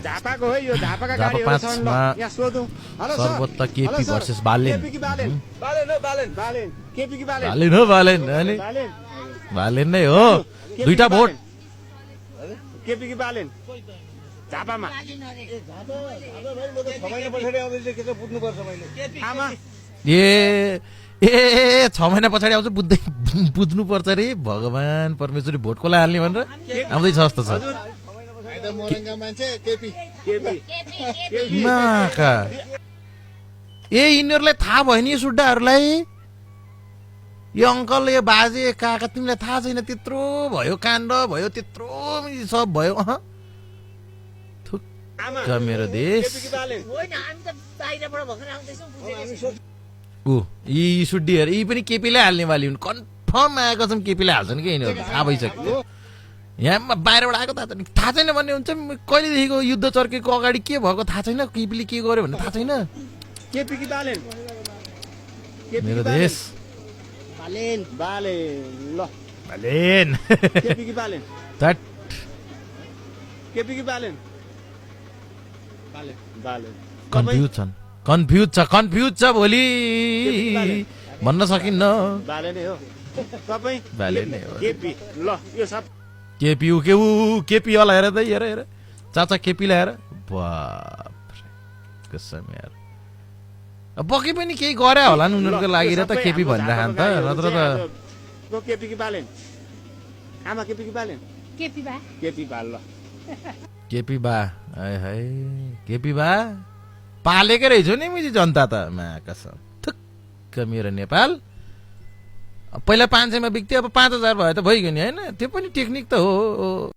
झापाको है यो झापाका झापा गाडीहरु छन् ल 5 यहाँ सोधौं हेलो सर सर्वोत्त केपी भर्सेस बालेन केपी की बालेन बालेन बालेन केपी की बालेन बालेन हो बालेन अनि बालेन बालेन नै हो दुईटा भोट केपी की बालेन झापामा आमा ए 6 महिना पछाडि आउँछ बुझ्नु पर्छ रे भगवान परमेश्वरी भोट कसलाई हाल्ने भनेर आउँदैछ जस्तो छ माका ए यिनीहरूलाई थाहा भयो नि सुड्डाहरूलाई यो अङ्कल यो बाजे काका तिमीलाई थाहा छैन त्यत्रो भयो काण्ड भयो त्यत्रो सब भयो थुक्क मेरो देश यी सुड्डीहरू यी पनि केपीलाई हाल्ने वाली हुन् कन्फर्म आएको छन् केपीलाई हाल्छन् कि यिनीहरू थाहा भइसक्यो यहाँ बाहिरबाट आएको थाहा छैन भन्ने हुन्छ कहिलेदेखिको युद्ध चर्केको अगाडि के भएको थाहा छैन केपीले के गर्यो भन्ने थाहा छैन मेरो देश बालेन ल बालेन केपी की बालेन तट केपी की बालेन बालेन कन्फ्युज छ भोलि भन्न सकिन्न बालेनै हो तपाईँ बालेनै हो केपी ल यो सब केपी वाला हेर त हेर चाचा केपीलाई हेर बाप कसम यार पक्कै पनि केही गरे होला नि उनीहरूको लागि र त केपी भनिराखन् त नत्र त केपी की बालेन आमा केपी की बालेन केपी बा ल केपी बा हाय केपी बा पालेकै रहेछ नि मिजी जनता त कसम थुक्क मेरो नेपाल पहिला 500 मा बिक्थ्यो अब 5000 भयो त भइगयो नि हैन त्यो पनि टेक्निक त हो